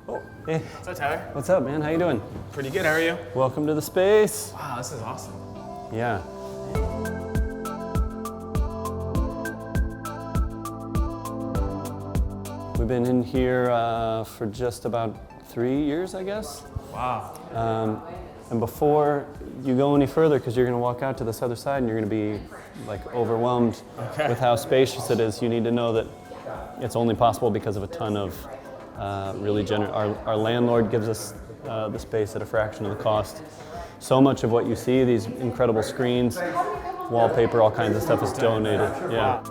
Oh, hey. What's up, Tyler? What's up, man? How you doing? Pretty good, how are you? Welcome to the space. Wow, this is awesome. Yeah. We've been in here for just about 3 years, I guess. Wow. And before you go any further, because you're going to walk out to this other side and you're going to be like overwhelmed with how spacious it is, you need to know that it's only possible because of a ton of really generous. Our landlord gives us the space at a fraction of the cost. So much of what you see, these incredible screens, wallpaper, all kinds of stuff is donated. Yeah.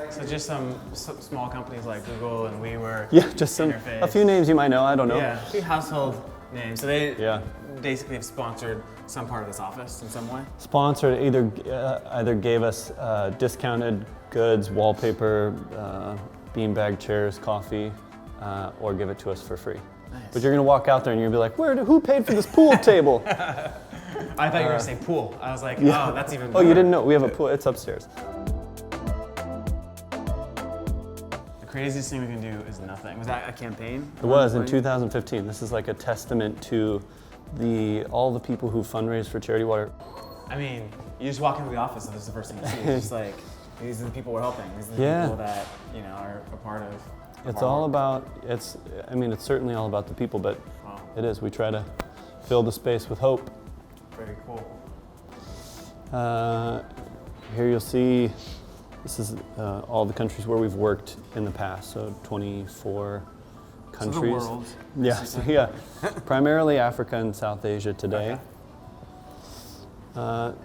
So just some small companies like Google and Riewer. Yeah, just a few names you might know. I don't know. Yeah, a few household names. So they Yeah. basically have sponsored some part of this office in some way. Sponsored either gave us discounted goods, wallpaper, beanbag chairs, coffee, or give it to us for free. Nice. But you're gonna walk out there and you'll be like, who paid for this pool table? I thought you were gonna say pool. I was like, Yeah. oh, that's even Oh, better. you didn't know? We have a pool. It's upstairs. The craziest thing we can do is nothing. Was that a campaign? It was in 2015. This is like a testament to all the people who fundraise for Charity Water. I mean, you just walk into the office and this is the first thing you see. It's just like, these are the people we're helping. These are the Yeah. people that, are a part of. It's all about, it's certainly all about the people, but Wow. it is. We try to fill the space with hope. Very cool. Here you'll see, this is all the countries where we've worked in the past, so 24 countries. So the world. Yes, yeah. Primarily Africa and South Asia today. Okay.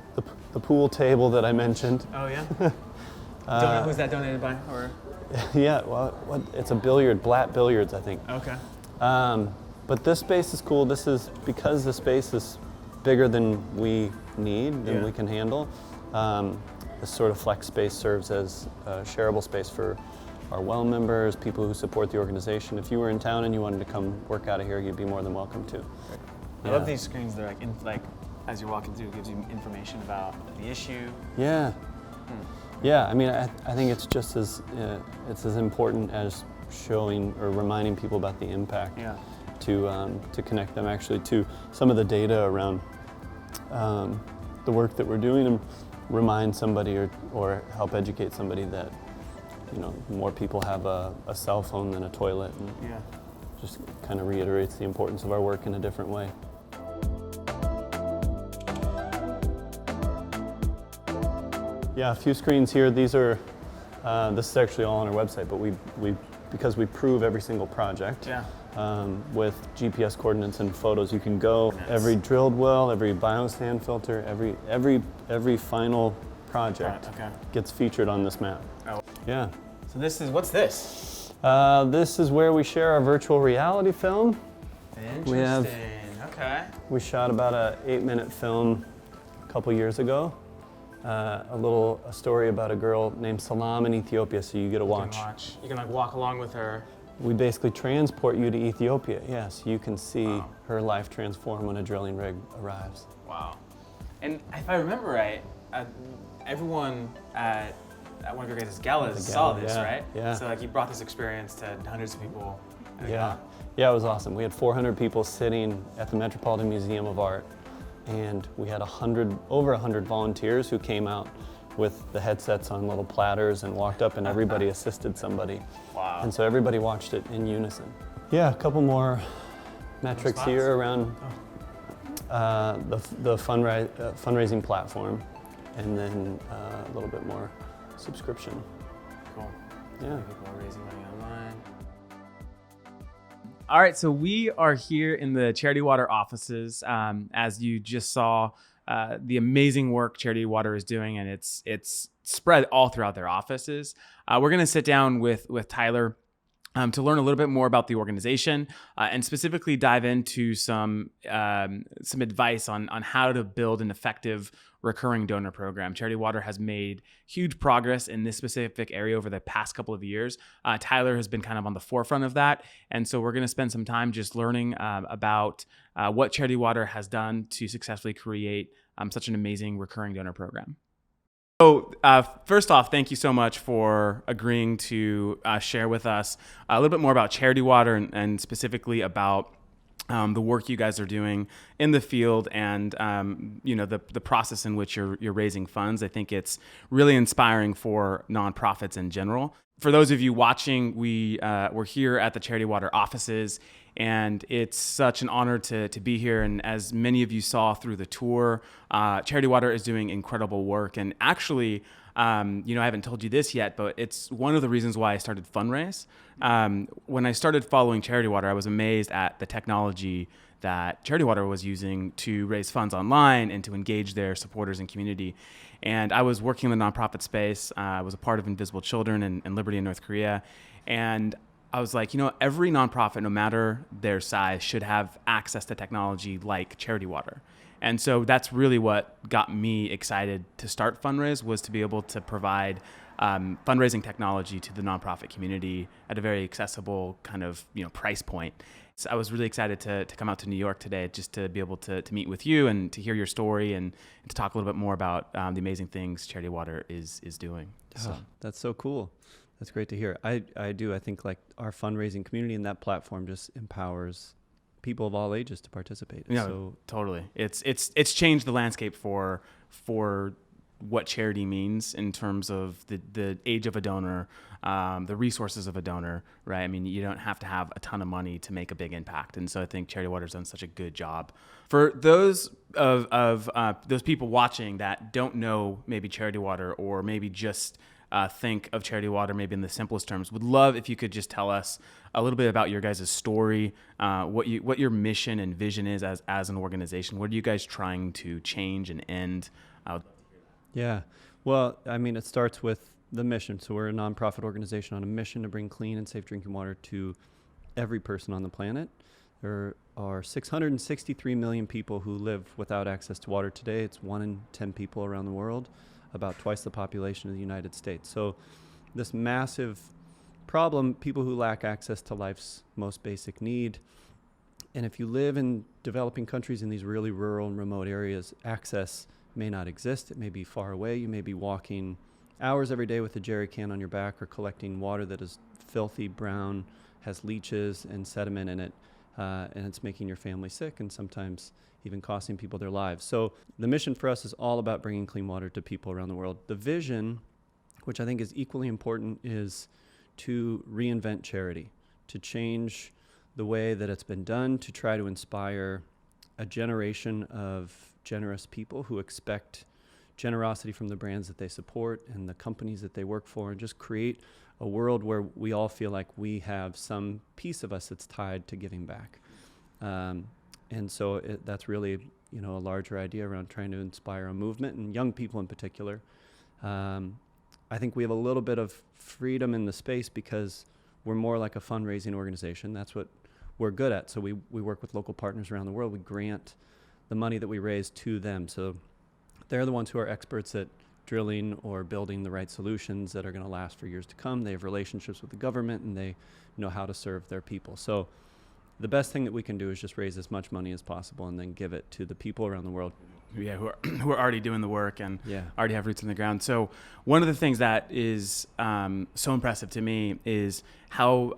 The pool table that I mentioned. Oh yeah? Who's that donated by? Or? Yeah, well, it's a Blatt Billiards, I think. Okay. But this space is cool. This is, because the space is bigger than we need, than we can handle. This sort of flex space serves as a shareable space for our well members, people who support the organization. If you were in town and you wanted to come work out of here, you'd be more than welcome to. I love these screens. They're like as you're walking through, it gives you information about the issue. Yeah. Yeah, I mean, I think it's just as important as showing or reminding people about the impact. Yeah. To connect them actually to some of the data around the work that we're doing, and remind somebody or help educate somebody that more people have a cell phone than a toilet, and just kind of reiterates the importance of our work in a different way. Yeah, a few screens here. These are, this is actually all on our website, but because we prove every single project with GPS coordinates and photos, you can go every drilled well, every biosand filter, every final project gets featured on this map. Oh. Yeah. So what's this? This is where we share our virtual reality film. Interesting. We shot about a 8-minute film a couple years ago. A story about a girl named Salam in Ethiopia, so you get to watch. You can walk along with her. We basically transport you to Ethiopia, yes. You can see her life transform when a drilling rig arrives. Wow. And if I remember right, everyone at one of your guys' galas saw this, right? Yeah. So you brought this experience to hundreds of people. Yeah. Yeah, it was awesome. We had 400 people sitting at the Metropolitan Museum of Art, and we had over 100 volunteers who came out with the headsets on little platters and walked up, and everybody assisted somebody. Wow. And so everybody watched it in unison. Yeah, a couple more metrics here around the fundraising platform, and then a little bit more subscription. Cool. Yeah. People are raising money online. All right, so we are here in the Charity Water offices. As you just saw, the amazing work Charity Water is doing, and it's spread all throughout their offices. We're going to sit down with Tyler to learn a little bit more about the organization and specifically dive into some advice on how to build an effective recurring donor program. Charity Water has made huge progress in this specific area over the past couple of years. Tyler has been kind of on the forefront of that. And so we're going to spend some time just learning about what Charity Water has done to successfully create such an amazing recurring donor program. So first off, thank you so much for agreeing to share with us a little bit more about Charity Water and specifically about the work you guys are doing in the field and the process in which you're raising funds. I think it's really inspiring for nonprofits in general. For those of you watching, we're here at the Charity Water offices, and it's such an honor to be here. And as many of you saw through the tour, Charity Water is doing incredible work. And actually, I haven't told you this yet, but it's one of the reasons why I started Funraise. When I started following Charity Water, I was amazed at the technology that Charity Water was using to raise funds online and to engage their supporters and community. And I was working in the nonprofit space. I was a part of Invisible Children and Liberty in North Korea. And I was like, every nonprofit, no matter their size, should have access to technology like Charity Water. And so that's really what got me excited to start Funraise, was to be able to provide fundraising technology to the nonprofit community at a very accessible kind of price point. So I was really excited to come out to New York today just to be able to meet with you and to hear your story and to talk a little bit more about the amazing things Charity Water is doing. So. That's so cool. That's great to hear. I think like our fundraising community and that platform just empowers people of all ages to participate. Yeah, so totally. It's changed the landscape for what charity means in terms of the age of a donor, the resources of a donor, right? I mean, you don't have to have a ton of money to make a big impact. And so I think Charity Water's done such a good job. For those of those people watching that don't know maybe Charity Water, or maybe just think of Charity Water maybe in the simplest terms, would love if you could just tell us a little bit about your guys' story, what your mission and vision is as an organization. What are you guys trying to change and end? Yeah. Well, I mean, it starts with the mission. So we're a nonprofit organization on a mission to bring clean and safe drinking water to every person on the planet. There are 663 million people who live without access to water today. It's 1 in 10 people around the world, about twice the population of the United States. So this massive problem, people who lack access to life's most basic need. And if you live in developing countries in these really rural and remote areas, access may not exist. It may be far away. You may be walking hours every day with a jerry can on your back, or collecting water that is filthy, brown, has leeches and sediment in it, and it's making your family sick and sometimes even costing people their lives. So the mission for us is all about bringing clean water to people around the world. The vision, which I think is equally important, is to reinvent charity, to change the way that it's been done, to try to inspire a generation of generous people who expect generosity from the brands that they support and the companies that they work for, and just create a world where we all feel like we have some piece of us that's tied to giving back. And so that's really, a larger idea around trying to inspire a movement, and young people in particular. I think we have a little bit of freedom in the space because we're more like a fundraising organization. That's what we're good at. So we work with local partners around the world. We grant the money that we raise to them. So they're the ones who are experts at drilling or building the right solutions that are going to last for years to come. They have relationships with the government, and they know how to serve their people. So the best thing that we can do is just raise as much money as possible and then give it to the people around the world. Yeah, who are already doing the work and already have roots in the ground. So one of the things that is so impressive to me is how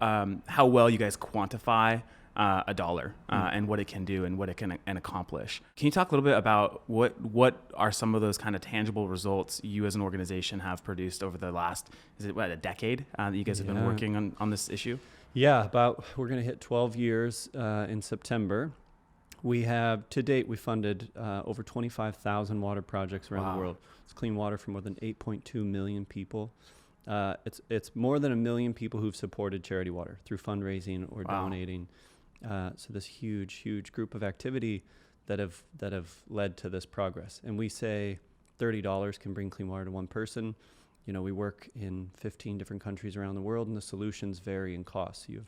well you guys quantify a dollar and what it can do and what it can accomplish. Can you talk a little bit about what are some of those kind of tangible results you as an organization have produced over the last, a decade that you guys have been working on this issue? Yeah, we're going to hit 12 years in September. We have, to date, we funded over 25,000 water projects around the world. It's clean water for more than 8.2 million people. It's more than 1 million people who've supported Charity Water through fundraising or donating. So this huge group of activity that have led to this progress. And we say $30 can bring clean water to one person. We work in 15 different countries around the world, and the solutions vary in cost. You have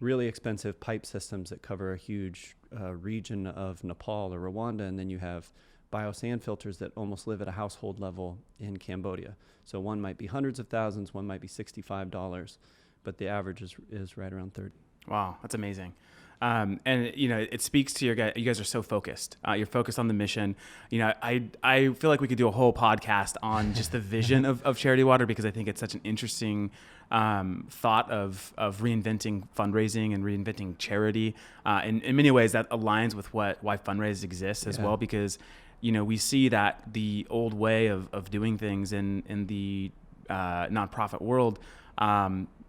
really expensive pipe systems that cover a huge region of Nepal or Rwanda, and then you have biosand filters that almost live at a household level in Cambodia. So one might be hundreds of thousands, one might be $65, but the average is right around 30. Wow, that's amazing. And it speaks to your guys. You guys are so focused. You're focused on the mission. I feel like we could do a whole podcast on just the vision of Charity Water, because I think it's such an interesting thought of reinventing fundraising and reinventing charity. In many ways, that aligns with why Funraise exists as well, because we see that the old way of doing things in the nonprofit world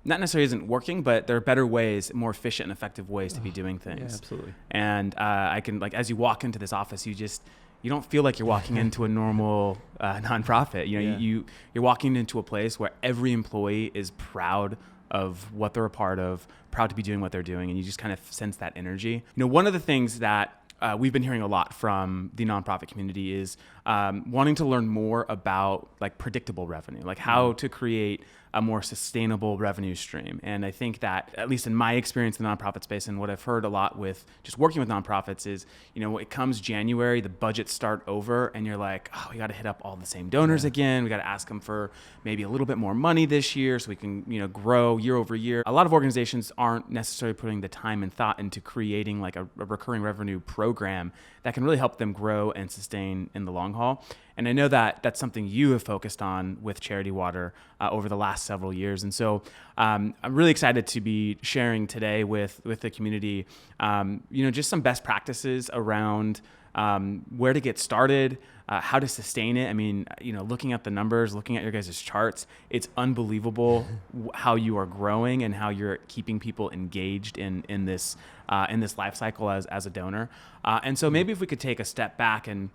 not necessarily isn't working, but there are better ways, more efficient and effective ways to be doing things. Yeah, absolutely. And I can, as you walk into this office, you don't feel like you're walking into a normal nonprofit. You're walking into a place where every employee is proud of what they're a part of, proud to be doing what they're doing, and you just kind of sense that energy. One of the things that we've been hearing a lot from the nonprofit community is wanting to learn more about like predictable revenue, like how to create a more sustainable revenue stream. And I think that, at least in my experience in the nonprofit space and what I've heard a lot with just working with nonprofits is, it comes January, the budgets start over, and you're like, oh, we got to hit up all the same donors again. We got to ask them for maybe a little bit more money this year so we can, grow year over year. A lot of organizations aren't necessarily putting the time and thought into creating like a recurring revenue program that can really help them grow and sustain in the long haul. And I know that that's something you have focused on with Charity Water over the last several years. And so I'm really excited to be sharing today with the community, just some best practices around where to get started, how to sustain it. I mean, looking at the numbers, looking at your guys' charts, it's unbelievable how you are growing and how you're keeping people engaged in this life cycle as a donor. And so maybe if we could take a step back and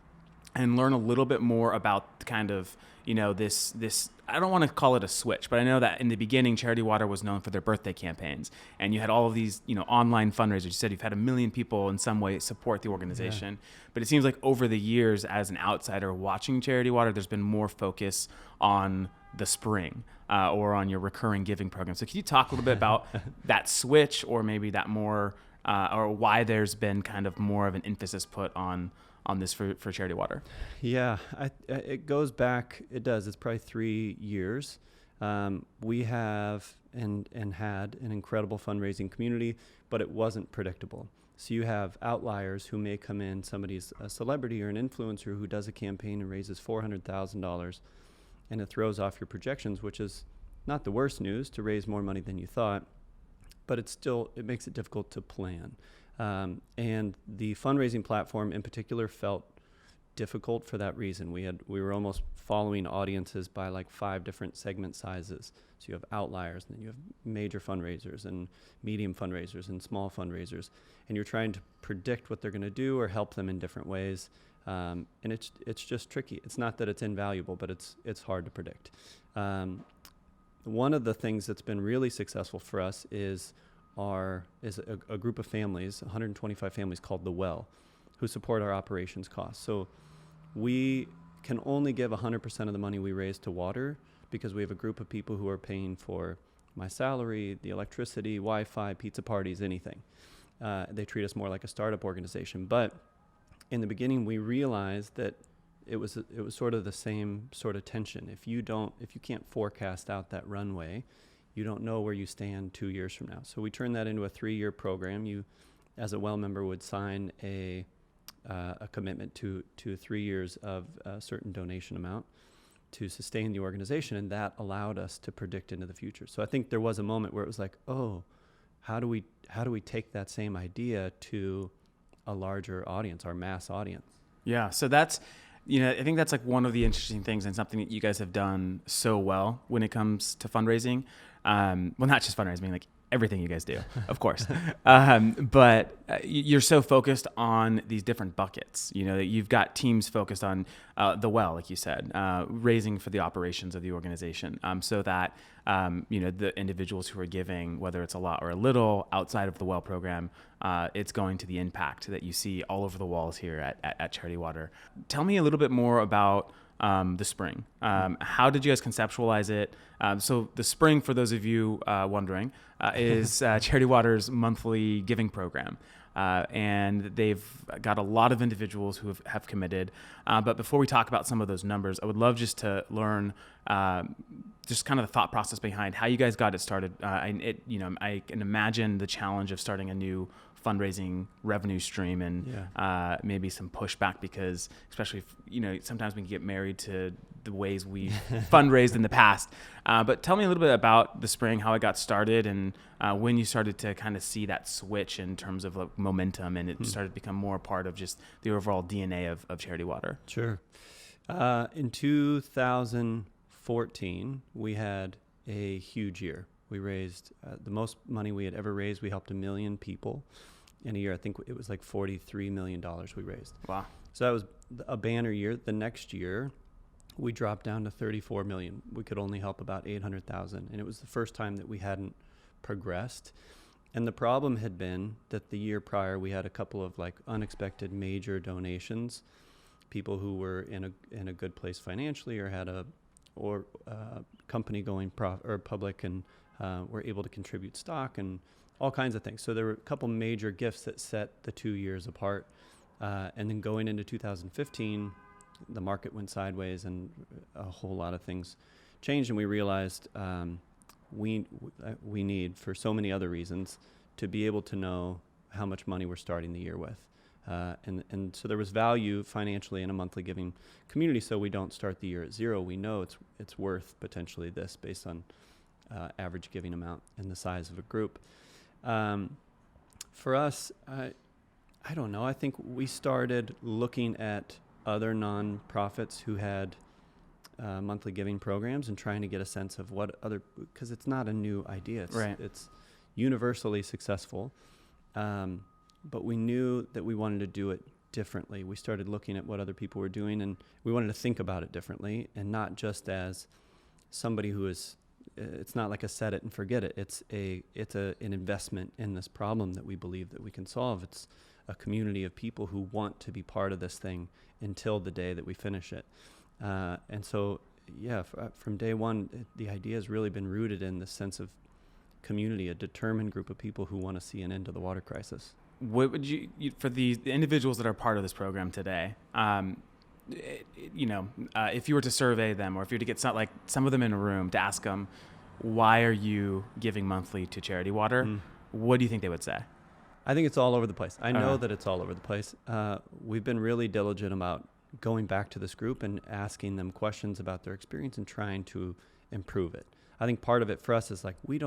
learn a little bit more about kind of, this, I don't want to call it a switch, but I know that in the beginning, Charity Water was known for their birthday campaigns, and you had all of these, online fundraisers. You said you've had 1 million people in some way support the organization, but it seems like over the years, as an outsider watching Charity Water, there's been more focus on the spring or on your recurring giving program. So can you talk a little bit about that switch, or maybe that more, or why there's been kind of more of an emphasis put on this for Charity Water? Yeah, it goes back, it does. It's probably 3 years. We have and had an incredible fundraising community, but it wasn't predictable. So you have outliers who may come in, somebody's a celebrity or an influencer who does a campaign and raises $400,000, and it throws off your projections, which is not the worst news, to raise more money than you thought, but it makes it difficult to plan. And the fundraising platform in particular felt difficult for that reason. We were almost following audiences by like 5 different segment sizes. So you have outliers, and then you have major fundraisers and medium fundraisers and small fundraisers, and you're trying to predict what they're going to do or help them in different ways. And it's just tricky. It's not that it's invaluable, but it's hard to predict. One of the things that's been really successful for us is a group of families, 125 families, called The Well, who support our operations costs. So we can only give 100% of the money we raise to water, because we have a group of people who are paying for my salary, the electricity, Wi-Fi, pizza parties, anything. They treat us more like a startup organization. But in the beginning, we realized that it was sort of the same sort of tension. If you can't forecast out that runway, you don't know where you stand 2 years from now. So we turned that into a 3-year program. You, as a Well member, would sign a commitment to 3 years of a certain donation amount to sustain the organization, and that allowed us to predict into the future. So I think there was a moment where it was like, oh, how do we take that same idea to a larger audience, our mass audience? Yeah, so that's, I think that's like one of the interesting things, and something that you guys have done so well when it comes to fundraising. Well, not just fundraising, like everything you guys do, of course. But you're so focused on these different buckets. You've got teams focused on the Well, like you said, raising for the operations of the organization, so that the individuals who are giving, whether it's a lot or a little outside of the Well program, it's going to the impact that you see all over the walls here at Charity Water. Tell me a little bit more about the spring. How did you guys conceptualize it? So the spring, for those of you wondering, is Charity Water's monthly giving program. And they've got a lot of individuals who have committed. But before we talk about some of those numbers, I would love just to learn just kind of the thought process behind how you guys got it started. I can imagine the challenge of starting a new fundraising revenue stream and maybe some pushback because, especially if, sometimes we can get married to the ways we've fundraised in the past. But tell me a little bit about the spring, how it got started, and when you started to kind of see that switch in terms of like momentum, and it started to become more part of just the overall DNA of Charity Water. Sure. In 2014, we had a huge year. We raised the most money we had ever raised. We helped 1 million people in a year. I think it was like $43 million we raised. Wow. So that was a banner year. The next year, we dropped down to 34 million. We could only help about 800,000. And it was the first time that we hadn't progressed. And the problem had been that the year prior, we had a couple of like unexpected major donations, people who were in a good place financially or had a company going public and were able to contribute stock and all kinds of things. So there were a couple major gifts that set the 2 years apart. And then going into 2015, the market went sideways and a whole lot of things changed. And we realized we need, for so many other reasons, to be able to know how much money we're starting the year with. And so there was value financially in a monthly giving community, so we don't start the year at zero. We know it's worth potentially this based on average giving amount and the size of a group. For us, I don't know. I think we started looking at other nonprofits who had monthly giving programs and trying to get a sense of what other, because it's not a new idea. It's universally successful. But we knew that we wanted to do it differently. We started looking at what other people were doing, and we wanted to think about it differently and not just as somebody who is, it's not like a set it and forget it. It's an investment in this problem that we believe that we can solve. It's a community of people who want to be part of this thing until the day that we finish it. And so, from day one, the idea has really been rooted in the sense of community, a determined group of people who want to see an end to the water crisis. What would you for the individuals that are part of this program today, if you were to survey them, or if you were to get some of them in a room to ask them, why are you giving monthly to Charity Water? What do you think they would say? I think it's all over the place. I know that it's all over the place. We've been really diligent about going back to this group and asking them questions about their experience and trying to improve it. I think part of it for us is like, we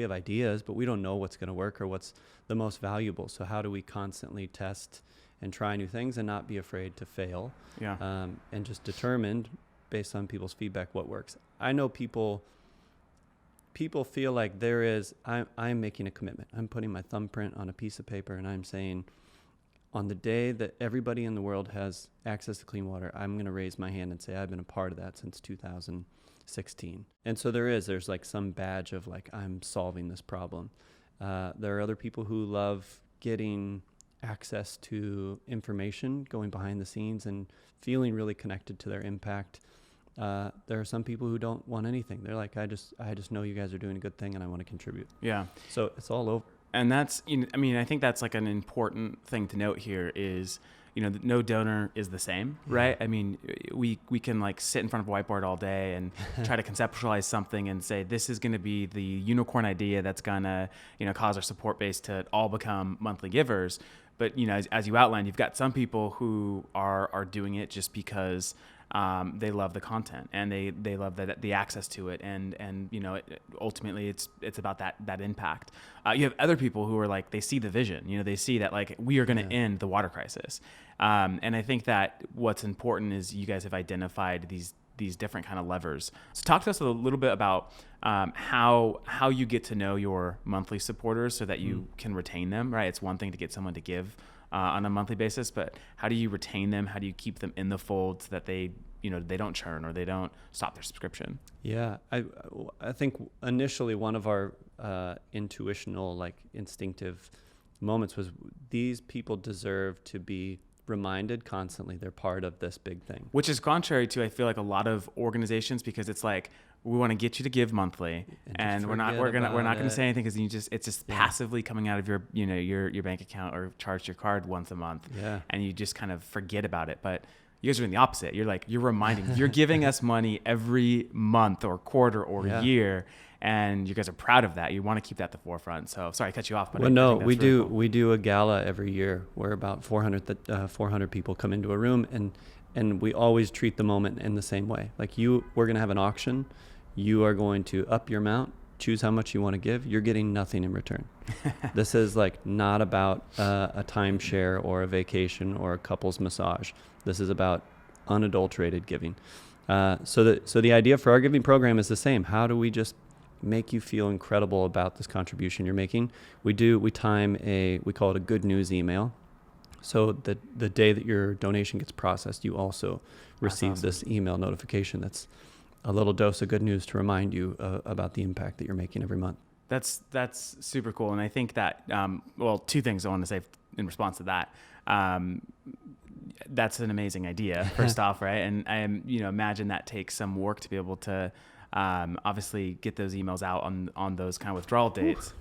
have ideas, but we don't know what's going to work or what's the most valuable. So how do we constantly test and try new things and not be afraid to fail? And just determined based on people's feedback what works. I know people feel like I'm making a commitment. I'm putting my thumbprint on a piece of paper and I'm saying, on the day that everybody in the world has access to clean water, I'm going to raise my hand and say I've been a part of that since 2016. And so there's like some badge of like, I'm solving this problem. There are other people who love getting access to information, going behind the scenes and feeling really connected to their impact. There are some people who don't want anything. They're like, I just know you guys are doing a good thing and I want to contribute. Yeah. So it's all over. And that's, I think that's like an important thing to note here is, no donor is the same, right? I mean, we can like sit in front of a whiteboard all day and try to conceptualize something and say, this is going to be the unicorn idea that's going to, cause our support base to all become monthly givers. But, as you outlined, you've got some people who are doing it just because they love the content and they love the access to it. And ultimately it's about that impact. You have other people who are like, they see the vision, they see that like, we are going to end the water crisis. And I think that what's important is you guys have identified these different kind of levers. So talk to us a little bit about how you get to know your monthly supporters so that you can retain them, right? It's one thing to get someone to give on a monthly basis, but how do you retain them? How do you keep them in the fold so that they don't churn or they don't stop their subscription? Yeah, I think initially one of our instinctive moments was these people deserve to be reminded constantly they're part of this big thing. Which is contrary to, I feel like, a lot of organizations, because it's like, we want to get you to give monthly, and we're not going to say anything because it's just passively coming out of your your bank account or charge your card once a month, and you just kind of forget about it. But You guys are doing the opposite. You're reminding, you're giving us money every month or quarter or year, and you guys are proud of that. You want to keep that at the forefront. So sorry, I cut you off. But well, I think that's really cool. We do a gala every year where about 400 people come into a room, and we always treat the moment in the same way. Like we're going to have an auction. You are going to up your amount, choose how much you want to give. You're getting nothing in return. This is like not about a timeshare or a vacation or a couple's massage. This is about unadulterated giving. So the idea for our giving program is the same. How do we just make you feel incredible about this contribution you're making? We time we call it a good news email. So the day that your donation gets processed, you also receive this email notification that's a little dose of good news to remind you about the impact that you're making every month. That's super cool. And I think that, two things I want to say in response to that. That's an amazing idea, first off, right? And I imagine that takes some work to be able to obviously get those emails out on those kind of withdrawal dates.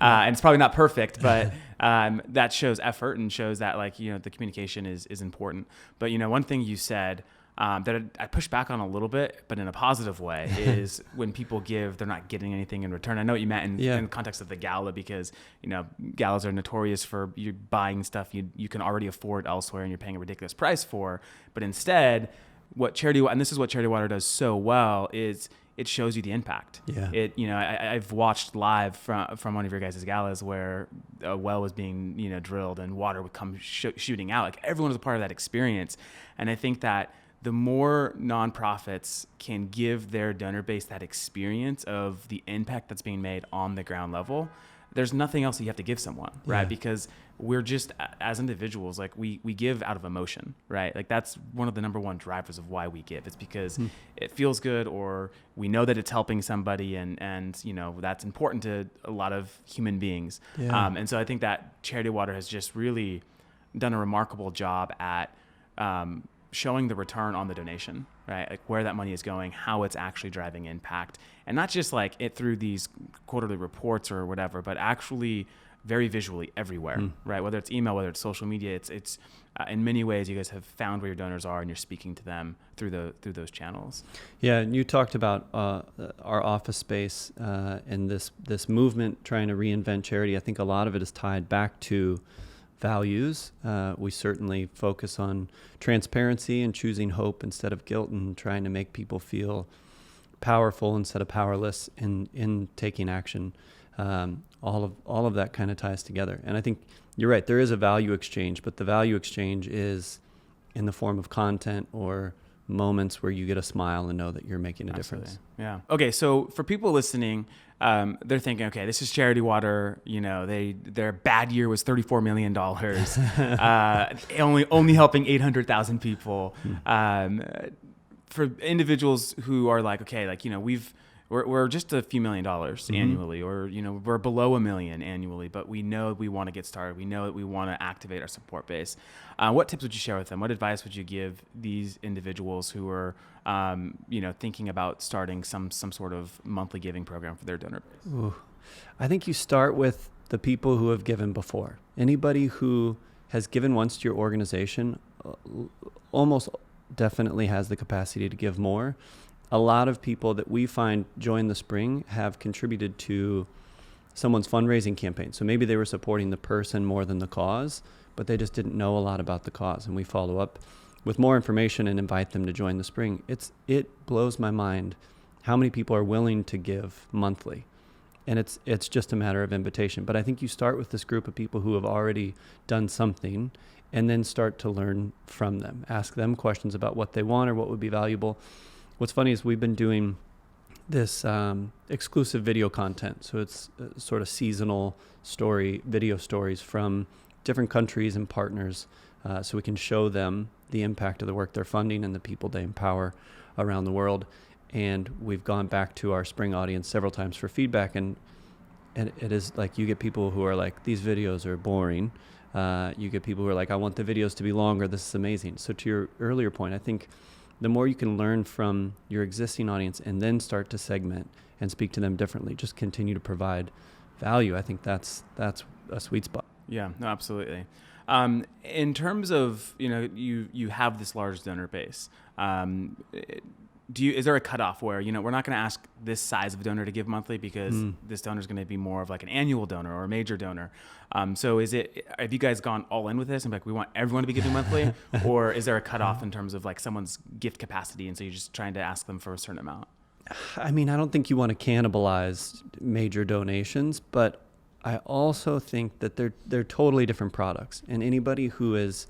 And it's probably not perfect, but that shows effort and shows that the communication is important. But one thing you said that I push back on a little bit, but in a positive way, is when people give, they're not getting anything in return. I know what you meant in the context of the gala, because galas are notorious for you buying stuff you can already afford elsewhere and you're paying a ridiculous price for. But instead, and this is what Charity Water does so well, is it shows you the impact. Yeah. I've watched live from one of your guys' galas where a well was being drilled and water would come shooting out. Like, everyone was a part of that experience, and I think that the more nonprofits can give their donor base that experience of the impact that's being made on the ground level, there's nothing else that you have to give someone, right? Yeah. Because we're just, as individuals, we give out of emotion, right? Like, that's one of the number one drivers of why we give. It's because it feels good, or we know that it's helping somebody, and that's important to a lot of human beings. Yeah. And so I think that Charity Water has just really done a remarkable job at showing the return on the donation, right? Like, where that money is going, how it's actually driving impact, and not just it through these quarterly reports or whatever, but actually very visually everywhere, right? Whether it's email, whether it's social media, it's in many ways you guys have found where your donors are and you're speaking to them through those channels. Yeah, and you talked about our office space and this movement trying to reinvent charity. I think a lot of it is tied back to values. We certainly focus on transparency and choosing hope instead of guilt, and trying to make people feel powerful instead of powerless in taking action. All of that kind of ties together. And I think you're right, there is a value exchange, but the value exchange is in the form of content or moments where you get a smile and know that you're making a difference. Yeah. Okay, so for people listening, they're thinking, okay, this is Charity Water. Their bad year was $34 million, only helping 800,000 people. For individuals who are we're just a few $1 million annually, or we're below $1 million annually, but we know we want to get started. We know that we want to activate our support base. What tips would you share with them? What advice would you give these individuals who are thinking about starting some sort of monthly giving program for their donor base? Ooh. I think you start with the people who have given before. Anybody who has given once to your organization almost definitely has the capacity to give more. A lot of people that we find join the spring have contributed to someone's fundraising campaign. So maybe they were supporting the person more than the cause, but they just didn't know a lot about the cause. And we follow up with more information and invite them to join the spring. It blows my mind how many people are willing to give monthly. And it's just a matter of invitation. But I think you start with this group of people who have already done something, and then start to learn from them. Ask them questions about what they want or what would be valuable. What's funny is we've been doing this exclusive video content. So it's sort of seasonal video stories from different countries and partners, so we can show them the impact of the work they're funding and the people they empower around the world. And we've gone back to our spring audience several times for feedback, and it is like you get people who are like, these videos are boring. You get people who are like, I want the videos to be longer. This is amazing. So to your earlier point, I think the more you can learn from your existing audience and then start to segment and speak to them differently, just continue to provide value. I think that's a sweet spot. Yeah, no, absolutely. In terms of, you have this large donor base. Is there a cutoff where, we're not going to ask this size of donor to give monthly because this donor is going to be more of like an annual donor or a major donor. So have you guys gone all in with this and like, we want everyone to be giving monthly, or is there a cutoff in terms of like someone's gift capacity? And so you're just trying to ask them for a certain amount? I mean, I don't think you want to cannibalize major donations, but I also think that they're totally different products. And anybody who is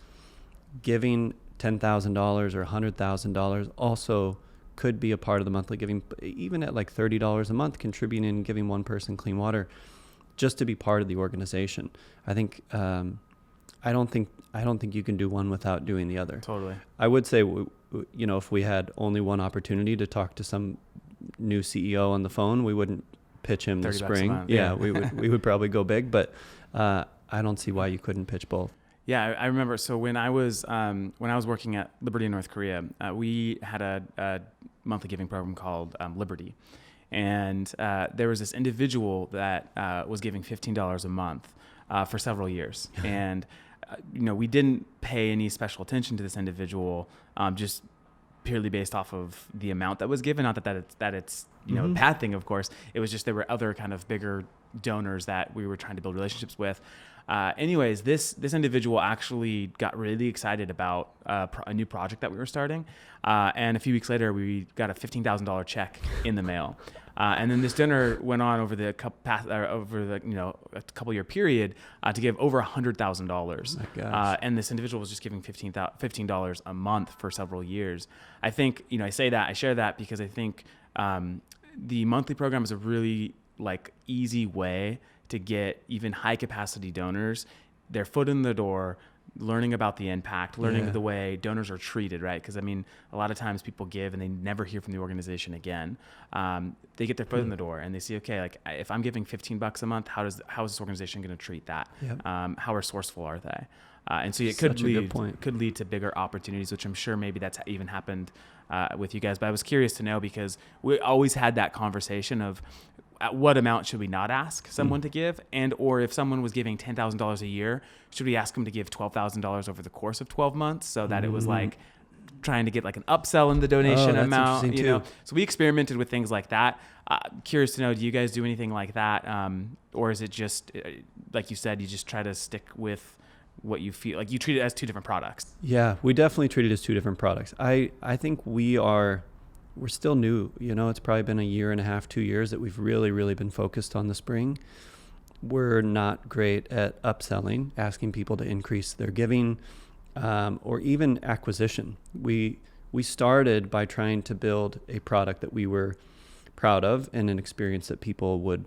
giving $10,000 or $100,000 also could be a part of the monthly giving, even at like $30 a month, contributing and giving one person clean water, just to be part of the organization. I think I don't think you can do one without doing the other. Totally. I would say, if we had only one opportunity to talk to some new CEO on the phone, we wouldn't pitch him the spring. Yeah, we would probably go big, but I don't see why you couldn't pitch both. Yeah, I remember. So when I was working at Liberty in North Korea, we had a monthly giving program called Liberty, and there was this individual that was giving $15 a month for several years, and we didn't pay any special attention to this individual, just purely based off of the amount that was given. Not that it's a bad thing, of course. It was just there were other kind of bigger donors that we were trying to build relationships with. Anyways, this individual actually got really excited about a new project that we were starting, and a few weeks later, we got a $15,000 check in the mail. And then this donor went on over a couple year period to give over $100,000. And this individual was just giving $15 a month for several years. I think I share that because I think the monthly program is a really easy way to get even high capacity donors their foot in the door, learning about the impact, learning the way donors are treated, right? Because a lot of times people give and they never hear from the organization again. They get their foot in the door and they see, okay, if I'm giving $15 a month, how is this organization going to treat that? Yep. How resourceful are they? And so it could lead to bigger opportunities, which I'm sure maybe that's even happened with you guys. But I was curious to know, because we always had that conversation of at what amount should we not ask someone to give, or if someone was giving $10,000 a year, should we ask them to give $12,000 over the course of 12 months so that it was trying to get an upsell in the donation amount, know? So we experimented with things like that. Curious to know, do you guys do anything like that? Or is it just, like you said, you just try to stick with what you feel like you treat it as two different products? Yeah, we definitely treat it as two different products. I think we're still new. It's probably been a year and a half, 2 years that we've really, really been focused on the spring. We're not great at upselling, asking people to increase their giving, or even acquisition. We started by trying to build a product that we were proud of and an experience that people would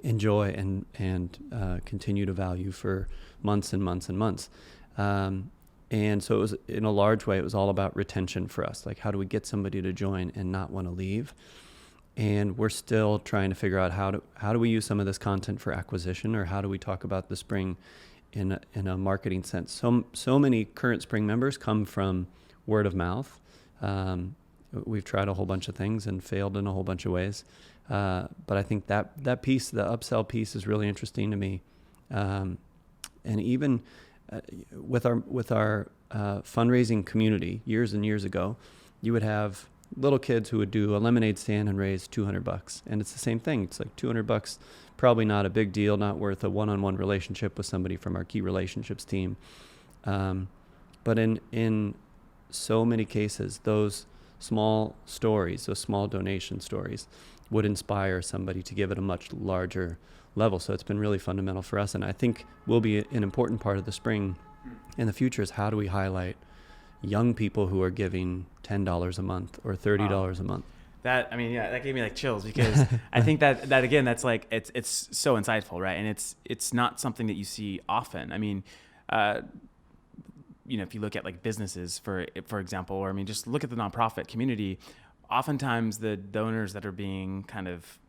enjoy and continue to value for months and months and months. And so it was, in a large way, it was all about retention for us. How do we get somebody to join and not want to leave? And we're still trying to figure out how do we use some of this content for acquisition, or how do we talk about the spring in a marketing sense. So many current spring members come from word of mouth. We've tried a whole bunch of things and failed in a whole bunch of ways. But I think that piece, the upsell piece, is really interesting to me. And even with our fundraising community years and years ago, you would have little kids who would do a lemonade stand and raise $200, and it's the same thing. It's $200, probably not a big deal, not worth a one-on-one relationship with somebody from our key relationships team. But in so many cases, those small stories, those small donation stories, would inspire somebody to give it a much larger level. So it's been really fundamental for us, and I think will be an important part of the spring in the future, is how do we highlight young people who are giving $10 a month or $30 a month. That gave me chills, because I think that again, that's it's so insightful, right? And it's not something that you see often. If you look at businesses, for example, or just look at the nonprofit community, oftentimes the donors that are being kind of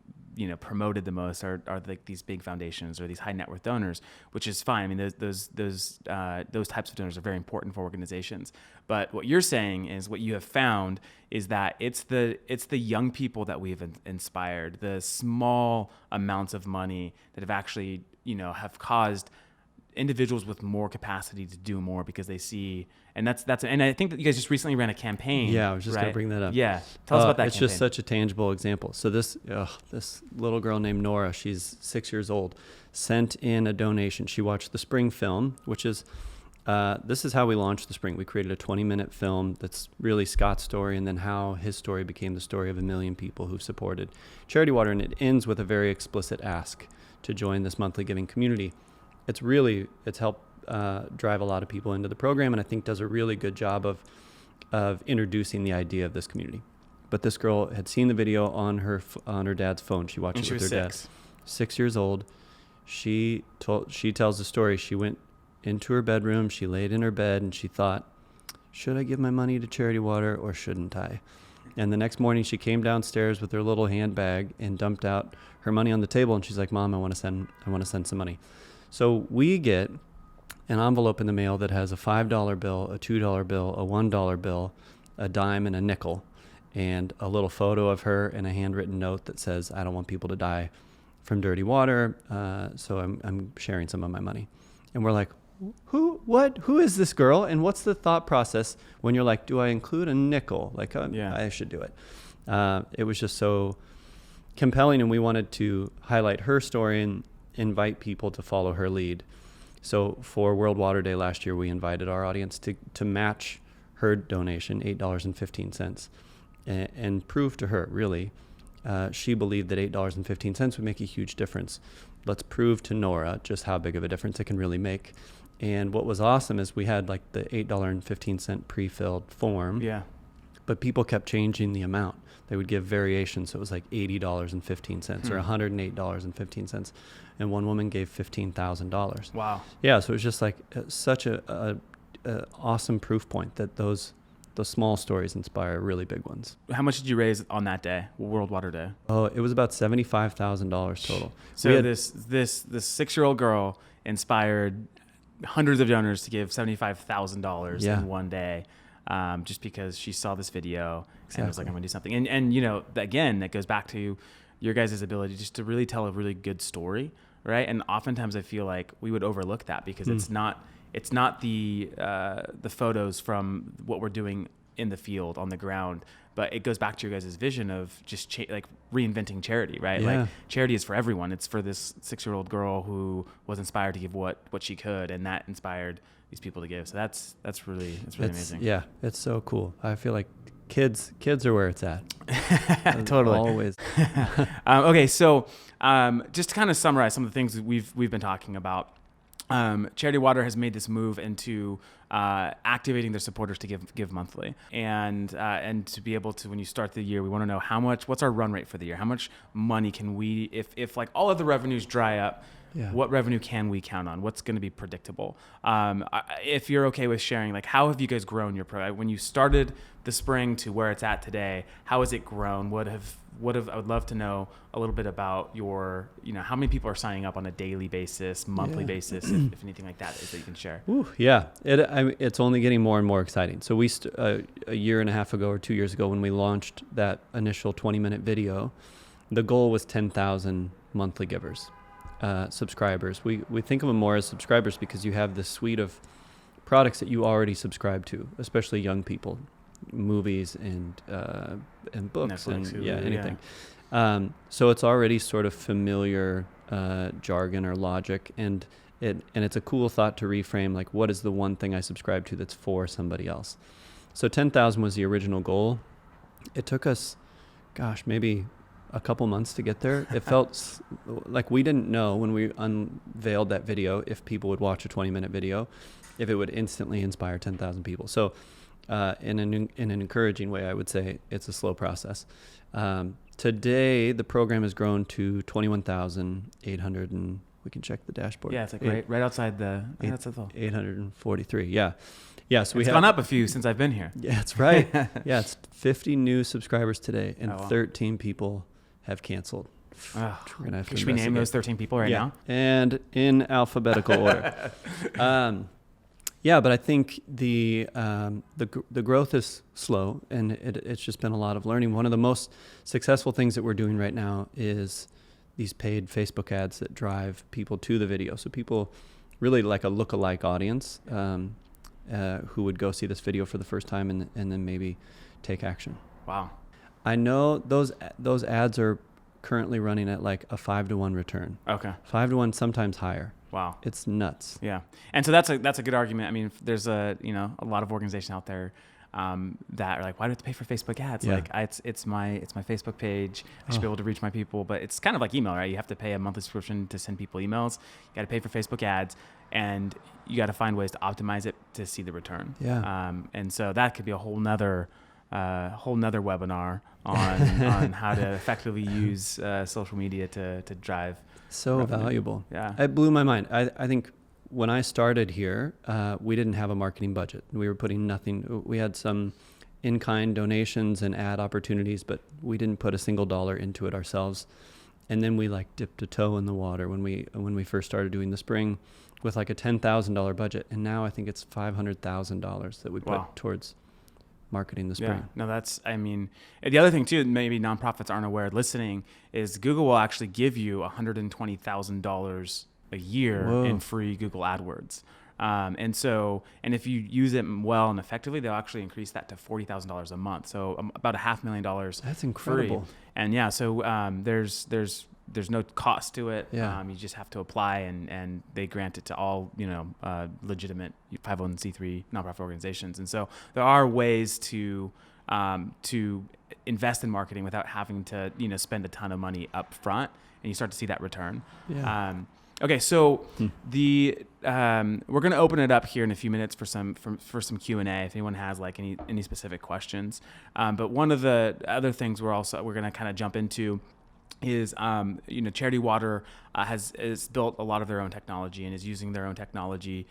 promoted the most are these big foundations or these high net worth donors, which is fine. Those types of donors are very important for organizations. But what you're saying is, what you have found is that it's the young people that we've inspired, the small amounts of money that have actually have caused individuals with more capacity to do more because they see, and and I think that you guys just recently ran a campaign. Yeah, I was just right? going to bring that up. Yeah, tell us about that. It's campaign. just such a tangible example. So this little girl named Nora, she's 6 years old, sent in a donation. She watched the Spring film, which is this is how we launched the Spring. We created a 20-minute film that's really Scott's story, and then how his story became the story of 1 million people who've supported Charity Water, and it ends with a very explicit ask to join this monthly giving community. It's helped drive a lot of people into the program, and I think does a really good job of introducing the idea of this community. But this girl had seen the video on her dad's phone. She watched it with her dad. 6 years old. She tells the story. She went into her bedroom. She laid in her bed and she thought, should I give my money to Charity Water or shouldn't I? And the next morning she came downstairs with her little handbag and dumped out her money on the table. And she's like, Mom, I want to send some money. So we get an envelope in the mail that has a $5 bill, a $2 bill, a $1 bill, a dime, and a nickel, and a little photo of her and a handwritten note that says, I don't want people to die from dirty water, so I'm sharing some of my money. And we're like, who is this girl? And what's the thought process when you're like, do I include a nickel? Like, I should do it. It was just so compelling, and we wanted to highlight her story and invite people to follow her lead. So for World Water Day last year, we invited our audience to match her donation, $8.15, and prove to her, really, she believed that $8.15 would make a huge difference. Let's prove to Nora just how big of a difference it can really make. And what was awesome is we had like the $8.15 pre-filled form. Yeah. But people kept changing the amount. They would give variations. So it was like $80.15 or $108.15. And one woman gave $15,000. Wow. Yeah. So it was just like such a awesome proof point that those small stories inspire really big ones. How much did you raise on that day, World Water Day? Oh, it was about $75,000 total. So this 6-year-old girl inspired hundreds of donors to give $75,000 in one day, just because she saw this video and was like, I'm gonna do something. And you know, again, that goes back to your guys' ability just to really tell a really good story, right? And oftentimes I feel like we would overlook that because it's not the photos from what we're doing in the field on the ground, but it goes back to your guys' vision of just like reinventing charity, right? Yeah. Like charity is for everyone. It's for this 6-year-old girl who was inspired to give what she could, and that inspired these people to give. So that's really amazing. Yeah, it's so cool. I feel like kids are where it's at. Totally. Always. Okay, so just to kind of summarize some of the things that we've been talking about. Charity Water has made this move into activating their supporters to give monthly, and to be able to, when you start the year, we want to know what's our run rate for the year? How much money can we, if like all of the revenues dry up, what revenue can we count on? What's going to be predictable? If you're okay with sharing, like, how have you guys grown your program when you started the Spring to where it's at today? How has it grown? I would love to know a little bit about your, how many people are signing up on a daily basis, monthly basis, if anything like that is that you can share. Ooh, yeah, it's only getting more and more exciting. So we a year and a half ago or 2 years ago, when we launched that initial 20-minute video, the goal was 10,000 monthly givers, subscribers. We think of them more as subscribers because you have this suite of products that you already subscribe to, especially young people. Movies and books, Netflix, and anything. So it's already sort of familiar jargon or logic, and it's a cool thought to reframe, like, what is the one thing I subscribe to that's for somebody else? So 10,000 was the original goal. It took us, maybe a couple months to get there. It felt like we didn't know when we unveiled that video if people would watch a 20-minute video, if it would instantly inspire 10,000 people. So in an encouraging way, I would say it's a slow process. Today, the program has grown to 21,800, and we can check the dashboard. Yeah, it's like right outside the 843. Yeah. So it's gone up a few since I've been here. Yeah, that's right. Yeah, it's 50 new subscribers today, and 13 people have canceled. Should we name those 13 people now? And in alphabetical order. Yeah, but I think the growth is slow, and it's just been a lot of learning. One of the most successful things that we're doing right now is these paid Facebook ads that drive people to the video. So people really like a lookalike audience who would go see this video for the first time and then maybe take action. Wow. I know those ads are currently running at like a 5-to-1 return. Okay. 5-to-1, sometimes higher. Wow. It's nuts. Yeah. And so that's a good argument. I mean, there's a lot of organizations out there that are like, why do I have to pay for Facebook ads? Yeah. Like it's my Facebook page. I should be able to reach my people, but it's kind of like email, right? You have to pay a monthly subscription to send people emails. You got to pay for Facebook ads, and you got to find ways to optimize it to see the return. Yeah. And so that could be a whole nother webinar on how to effectively use social media to drive So revenue. valuable. Yeah. It blew my mind. I think when I started here, we didn't have a marketing budget. We were putting nothing. We had some in-kind donations and ad opportunities, but we didn't put a single dollar into it ourselves. And then we like dipped a toe in the water when we first started doing the spring with like a $10,000 budget. And now I think it's $500,000 that we put towards marketing the spring. Yeah, no, the other thing too, maybe nonprofits aren't aware listening, is Google will actually give you $120,000 a year in free Google AdWords. And if you use it well and effectively, they'll actually increase that to $40,000 a month. So about $500,000. That's incredible. Free. And yeah, so there's no cost to it. Yeah. You just have to apply, and they grant it to all legitimate 501c3 nonprofit organizations. And so there are ways to invest in marketing without having to spend a ton of money up front, and you start to see that return. Yeah. Okay, so we're going to open it up here in a few minutes for some Q&A if anyone has like any specific questions. But one of the other things we're going to kind of jump into is Charity Water has built a lot of their own technology and is using their own technology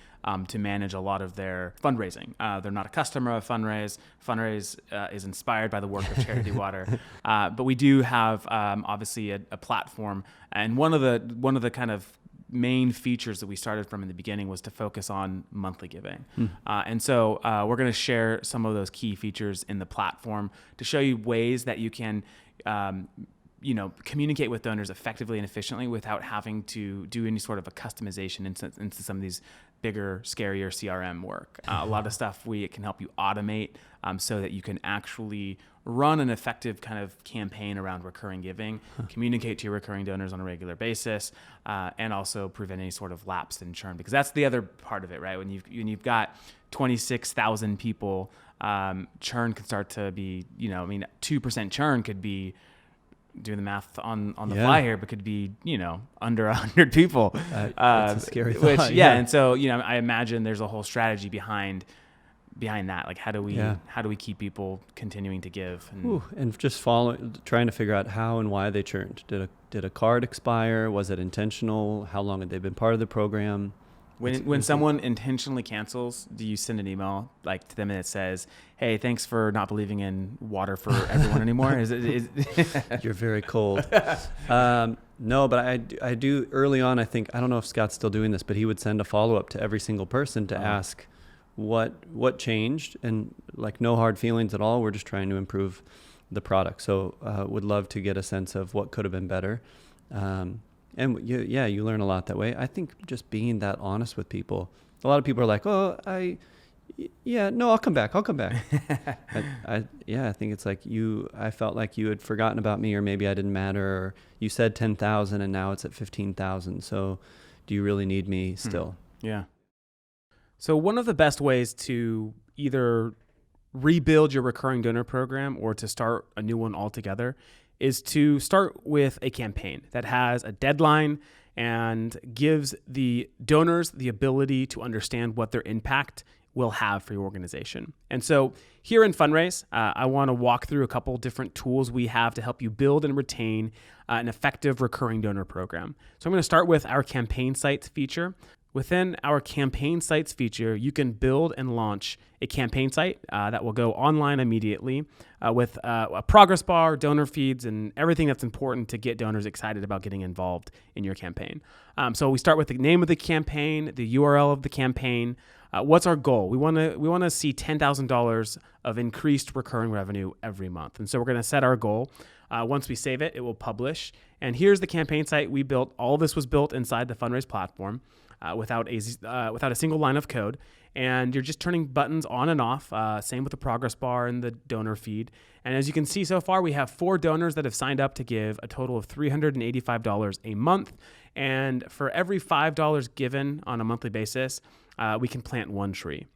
to manage a lot of their fundraising. They're not a customer of Funraise. Funraise is inspired by the work of Charity Water, but we do have obviously a platform, and one of the kind of main features that we started from in the beginning was to focus on monthly giving. And so we're going to share some of those key features in the platform to show you ways that you can communicate with donors effectively and efficiently without having to do any sort of a customization into some of these bigger, scarier CRM work. A lot of stuff it can help you automate so that you can actually run an effective kind of campaign around recurring giving, communicate to your recurring donors on a regular basis, and also prevent any sort of lapse and churn, because that's the other part of it, right? When you've got 26,000 people, churn could start to be, 2% churn could be, doing the math on the fly here, but could be, under 100 people. That's a scary thought. And so, I imagine there's a whole strategy behind that. Like, how do we keep people continuing to give? And just trying to figure out how and why they churned. Did a card expire? Was it intentional? How long had they been part of the program? When someone intentionally cancels, do you send an email like to them and it says, "Hey, thanks for not believing in water for everyone anymore"? You're very cold. No, but I do early on. I don't know if Scott's still doing this, but he would send a follow-up to every single person to ask what changed, and like no hard feelings at all. We're just trying to improve the product. So would love to get a sense of what could have been better. And you learn a lot that way. I think just being that honest with people. A lot of people are like, I'll come back. I think it's like I felt like you had forgotten about me, or maybe I didn't matter, or you said 10,000 and now it's at 15,000. So do you really need me still? Yeah. So one of the best ways to either rebuild your recurring donor program or to start a new one altogether is to start with a campaign that has a deadline and gives the donors the ability to understand what their impact will have for your organization. And so here in Funraise, I want to walk through a couple different tools we have to help you build and retain an effective recurring donor program. So I'm going to start with our campaign sites feature. Within our campaign sites feature, you can build and launch a campaign site that will go online immediately with a progress bar, donor feeds, and everything that's important to get donors excited about getting involved in your campaign. So we start with the name of the campaign, the URL of the campaign. What's our goal? We want to see $10,000 of increased recurring revenue every month. And so we're going to set our goal. Once we save it, it will publish. And here's the campaign site we built. All this was built inside the Funraise platform without a single line of code. And you're just turning buttons on and off. Same with the progress bar and the donor feed. And as you can see so far, we have 4 donors that have signed up to give a total of $385 a month. And for every $5 given on a monthly basis, we can plant 1 tree.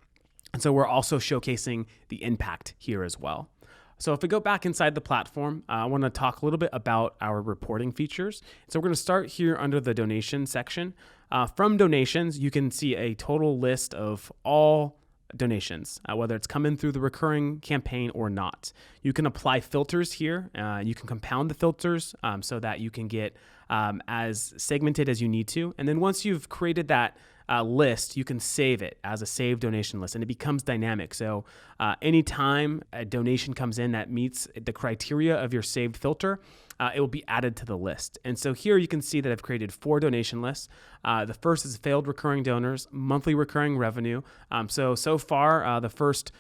And so we're also showcasing the impact here as well. So if we go back inside the platform, I want to talk a little bit about our reporting features. So we're going to start here under the donation section. From donations, you can see a total list of all donations, whether it's coming through the recurring campaign or not. You can apply filters here. You can compound the filters so that you can get as segmented as you need to. And then once you've created that list, you can save it as a saved donation list, and it becomes dynamic. So anytime a donation comes in that meets the criteria of your saved filter, it will be added to the list. And so here you can see that I've created 4 donation lists. The first is failed recurring donors, monthly recurring revenue. So far, the first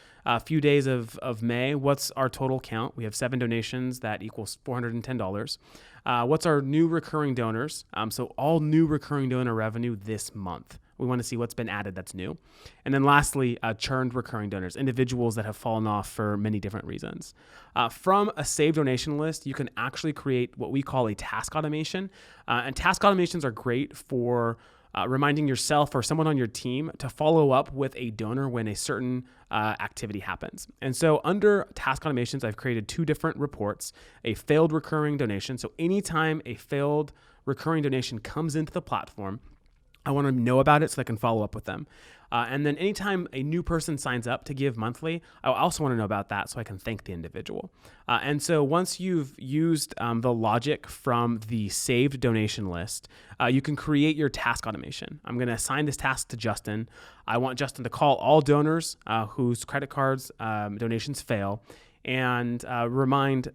few days of May, what's our total count? We have 7 donations that equals $410. What's our new recurring donors? So all new recurring donor revenue this month. We want to see what's been added that's new. And then lastly, churned recurring donors, individuals that have fallen off for many different reasons. From a saved donation list, you can actually create what we call a task automation. And task automations are great for reminding yourself or someone on your team to follow up with a donor when a certain activity happens. And so under task automations, I've created 2 different reports, a failed recurring donation. So anytime a failed recurring donation comes into the platform, I want to know about it so I can follow up with them. And then anytime a new person signs up to give monthly, I also want to know about that so I can thank the individual. And so once you've used the logic from the saved donation list, you can create your task automation. I'm going to assign this task to Justin. I want Justin to call all donors whose credit cards donations fail and remind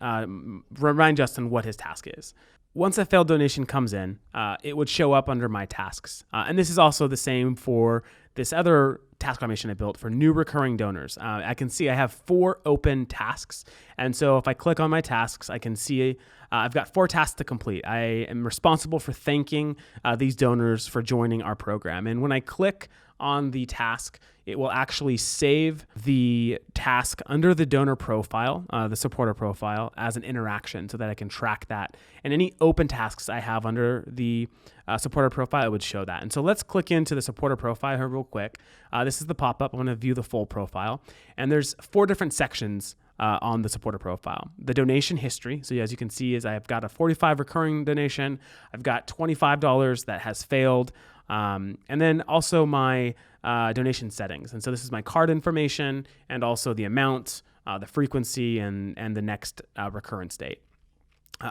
Justin what his task is. Once a failed donation comes in, it would show up under my tasks. And this is also the same for this other task automation I built for new recurring donors. I can see I have 4 open tasks. And so if I click on my tasks, I can see I've got 4 tasks to complete. I am responsible for thanking these donors for joining our program. And when I click on the task, it will actually save the task under the donor profile, the supporter profile, as an interaction so that I can track that. And any open tasks I have under the supporter profile, it would show that. And so let's click into the supporter profile here real quick. This is the pop-up. I want to view the full profile. And there's 4 different sections on the supporter profile. The donation history. So as you can see, is I've got a 45 recurring donation. I've got $25 that has failed. And then also my donation settings. And so this is my card information and also the amount, the frequency, and the next recurrence date.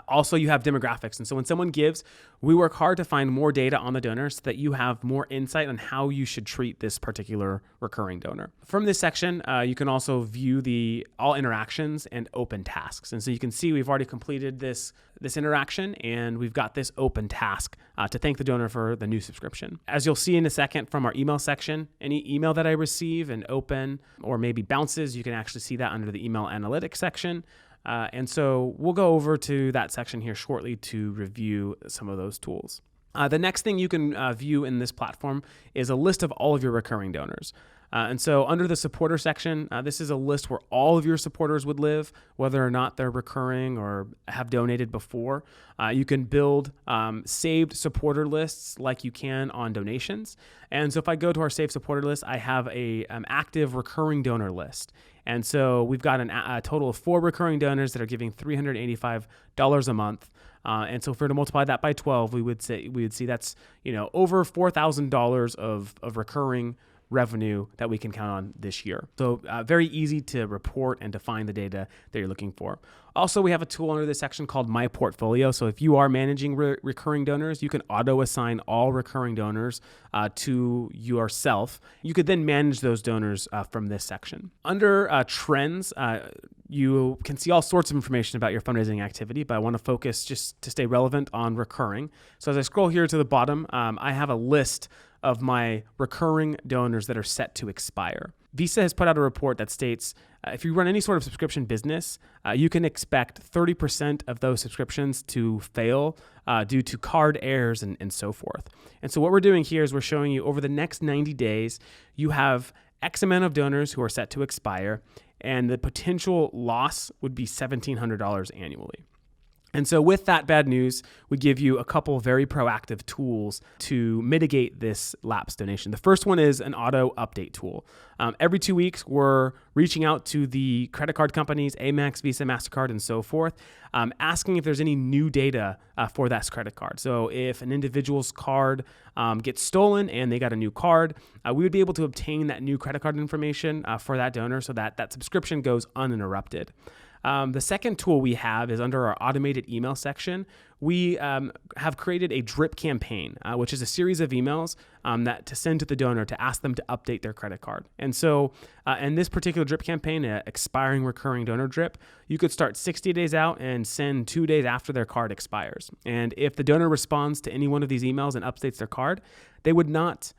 Also, you have demographics. And so when someone gives, we work hard to find more data on the donor so that you have more insight on how you should treat this particular recurring donor. From this section, you can also view all interactions and open tasks. And so you can see we've already completed this interaction, and we've got this open task to thank the donor for the new subscription. As you'll see in a second from our email section, any email that I receive and open or maybe bounces, you can actually see that under the email analytics section. And so we'll go over to that section here shortly to review some of those tools. The next thing you can view in this platform is a list of all of your recurring donors. And so under the supporter section, this is a list where all of your supporters would live, whether or not they're recurring or have donated before. You can build saved supporter lists like you can on donations. And so if I go to our saved supporter list, I have an active recurring donor list. And so we've got a total of 4 recurring donors that are giving $385 a month. And so if we were to multiply that by 12, we would see that's over $4,000 of recurring revenue that we can count on this year. So very easy to report and to find the data that you're looking for. Also, we have a tool under this section called My Portfolio. So if you are managing recurring donors, you can auto-assign all recurring donors to yourself. You could then manage those donors from this section. Under trends, you can see all sorts of information about your fundraising activity, but I want to focus just to stay relevant on recurring. So as I scroll here to the bottom, I have a list of my recurring donors that are set to expire. Visa has put out a report that states if you run any sort of subscription business, you can expect 30% of those subscriptions to fail due to card errors and so forth. And so what we're doing here is we're showing you over the next 90 days, you have X amount of donors who are set to expire, and the potential loss would be $1,700 annually. And so with that bad news, we give you a couple very proactive tools to mitigate this lapse donation. The first one is an auto update tool. Every 2 weeks, we're reaching out to the credit card companies, Amex, Visa, MasterCard, and so forth, asking if there's any new data for that credit card. So if an individual's card gets stolen and they got a new card, we would be able to obtain that new credit card information for that donor so that that subscription goes uninterrupted. The second tool we have is under our automated email section. We have created a drip campaign, which is a series of emails that to send to the donor to ask them to update their credit card. And so in this particular drip campaign, expiring recurring donor drip, you could start 60 days out and send 2 days after their card expires. And if the donor responds to any one of these emails and updates their card, they would not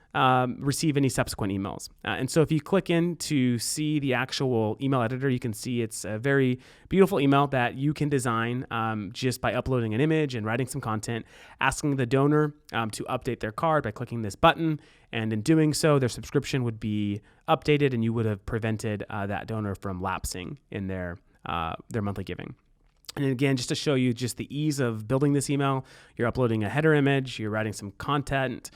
receive any subsequent emails. And so if you click in to see the actual email editor, you can see it's a very beautiful email that you can design just by uploading an image and writing some content, asking the donor to update their card by clicking this button. And in doing so, their subscription would be updated and you would have prevented that donor from lapsing in their monthly giving. And again, just to show you just the ease of building this email, you're uploading a header image, you're writing some content,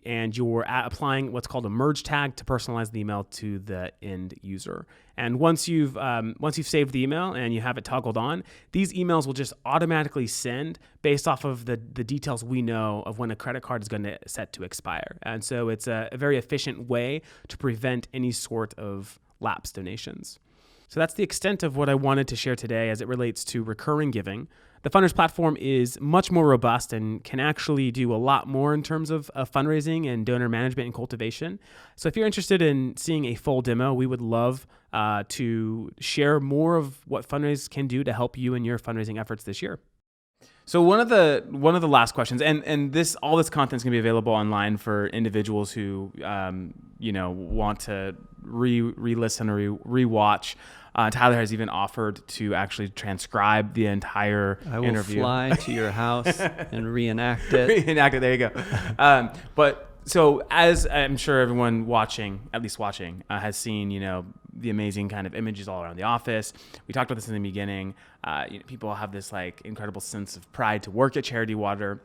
and you're applying what's called a merge tag to personalize the email to the end user. And once you've saved the email and you have it toggled on, these emails will just automatically send based off of the details we know of when a credit card is going to set to expire. And so it's a very efficient way to prevent any sort of lapse donations. So that's the extent of what I wanted to share today as it relates to recurring giving. The Funraise platform is much more robust and can actually do a lot more in terms of fundraising and donor management and cultivation. So if you're interested in seeing a full demo, we would love to share more of what Funraise can do to help you in your fundraising efforts this year. So one of the last questions, and all this content is going to be available online for individuals who want to re-listen or re-watch. Tyler has even offered to actually transcribe the entire interview. I will fly to your house and reenact it. Reenact it. There you go. But so as I'm sure everyone watching, has seen, the amazing kind of images all around the office. We talked about this in the beginning. People have this like incredible sense of pride to work at Charity Water.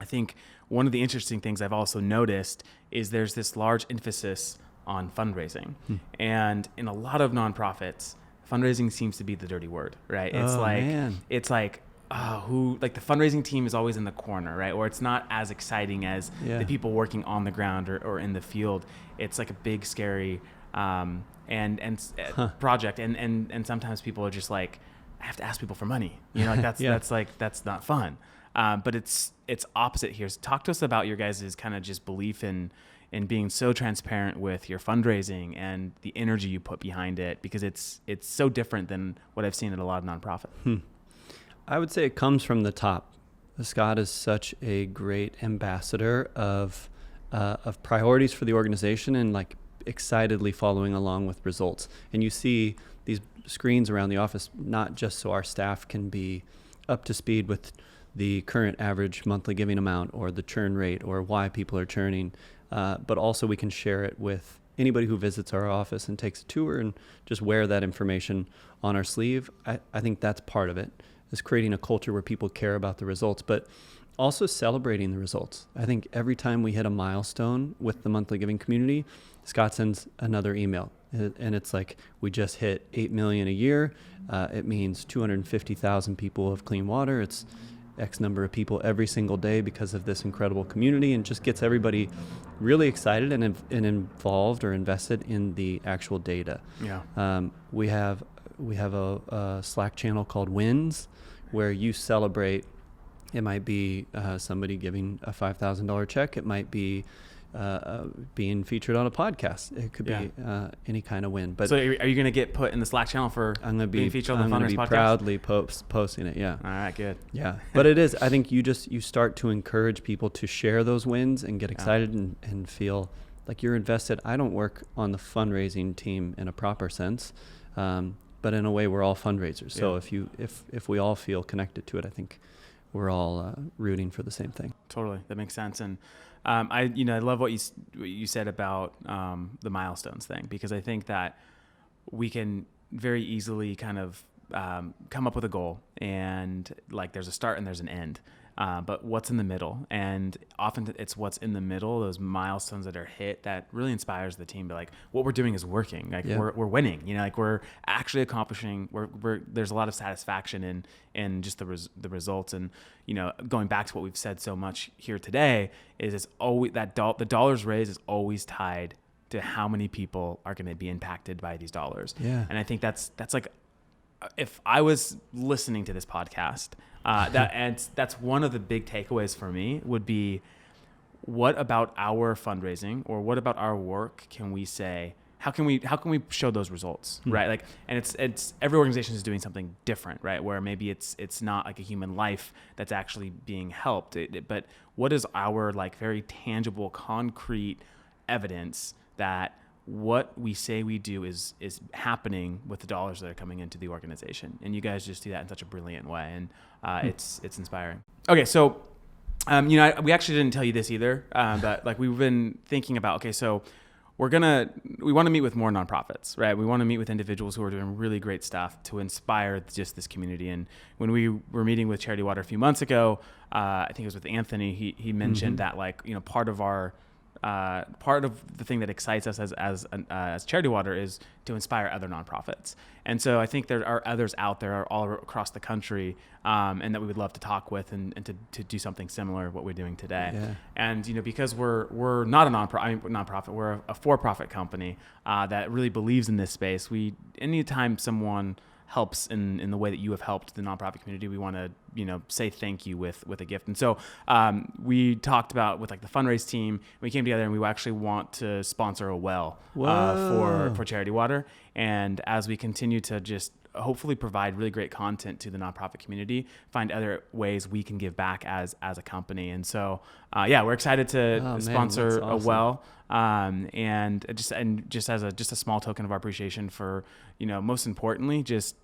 I think one of the interesting things I've also noticed is there's this large emphasis on fundraising. And in a lot of nonprofits, fundraising seems to be the dirty word, right? It's the fundraising team is always in the corner, right? Or it's not as exciting as the people working on the ground or in the field. It's like a big, scary project. And sometimes people are just like, I have to ask people for money. That's not fun. But it's opposite here. So talk to us about your guys' kind of just belief in being so transparent with your fundraising and the energy you put behind it, because it's so different than what I've seen at a lot of nonprofits. I would say it comes from the top. Scott is such a great ambassador of priorities for the organization and like excitedly following along with results. And you see these screens around the office, not just so our staff can be up to speed with the current average monthly giving amount or the churn rate or why people are churning, but also we can share it with anybody who visits our office and takes a tour and just wear that information on our sleeve. I think that's part of it, is creating a culture where people care about the results, but also celebrating the results. I think every time we hit a milestone with the monthly giving community, Scott sends another email. And it's like, we just hit 8 million a year. It means 250,000 people have clean water. It's X number of people every single day because of this incredible community, and just gets everybody really excited and involved or invested in the actual data. Yeah. We have a Slack channel called Wins, where you celebrate. It might be somebody giving a $5,000 check. It might be being featured on a podcast. It could be any kind of win. But so are you going to get put in the Slack channel for being featured on the Funraise podcast? I'm going to be proudly posting it. Yeah. All right, good. Yeah. But it is, I think you start to encourage people to share those wins and get excited and feel like you're invested. I don't work on the fundraising team in a proper sense, but in a way we're all fundraisers. So if we all feel connected to it, I think we're all rooting for the same thing. Totally, that makes sense. And I love what you said about the milestones thing, because I think that we can very easily kind of come up with a goal, and like there's a start and there's an end. But what's in the middle? And often it's what's in the middle, those milestones that are hit, that really inspires the team. But like, what we're doing is working. Like we're winning. Like we're actually accomplishing. There's a lot of satisfaction in just the results. And going back to what we've said so much here today, is it's always that the dollars raised is always tied to how many people are going to be impacted by these dollars. Yeah. And I think that's like, if I was listening to this podcast, that's one of the big takeaways for me would be, what about our fundraising, or what about our work can we say? How can we show those results, right? Like, and it's every organization is doing something different, right? Where maybe it's not like a human life that's actually being helped, but what is our like very tangible, concrete evidence that what we say we do is happening with the dollars that are coming into the organization? And you guys just do that in such a brilliant way, and it's inspiring. Okay, so we actually didn't tell you this either, but like we've been thinking about, okay, so we want to meet with more nonprofits, right? We want to meet with individuals who are doing really great stuff to inspire just this community. And when we were meeting with Charity Water a few months ago, I think it was with Anthony, he mentioned that like, part of the thing that excites us as Charity Water is to inspire other nonprofits. And so I think there are others out there all across the country, and that we would love to talk with and to do something similar to what we're doing today. Yeah. And because we're not a nonprofit, we're a for-profit company that really believes in this space. Anytime someone helps in the way that you have helped the nonprofit community, we want to say thank you with a gift. And so we talked about with like the Funraise team, we came together and we actually want to sponsor a well for Charity Water. And as we continue to just hopefully provide really great content to the nonprofit community, find other ways we can give back as a company. And so we're excited to sponsor a well. And just as a small token of our appreciation for, most importantly, just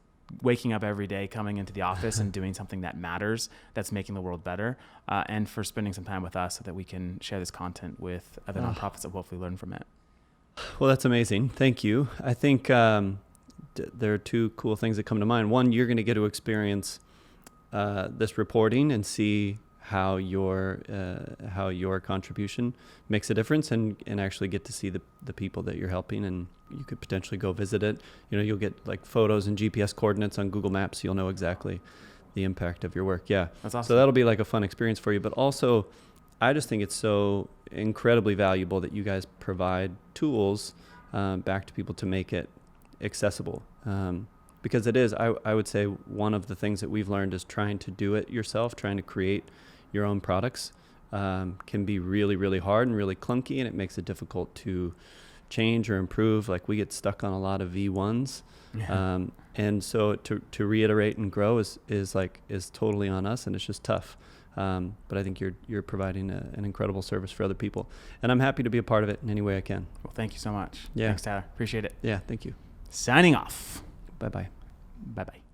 waking up every day, coming into the office and doing something that matters, that's making the world better, and for spending some time with us so that we can share this content with other nonprofits that hopefully learn from it. Well, that's amazing. Thank you. I think there are two cool things that come to mind. One, you're going to get to experience this reporting and see how your contribution makes a difference, and actually get to see the people that you're helping, and you could potentially go visit it. You'll get like photos and GPS coordinates on Google Maps, so you'll know exactly the impact of your work. Yeah, that's awesome. So that'll be like a fun experience for you. But also, I just think it's so incredibly valuable that you guys provide tools back to people to make it accessible. Because it is, I would say, one of the things that we've learned is trying to do it yourself, trying to create your own products can be really, really hard and really clunky, and it makes it difficult to change or improve. Like we get stuck on a lot of V1s. Yeah. And so to reiterate and grow is totally on us, and it's just tough. But I think you're providing an incredible service for other people, and I'm happy to be a part of it in any way I can. Well, thank you so much. Yeah. Thanks, Tyler. Appreciate it. Yeah, thank you. Signing off. Bye-bye. Bye-bye.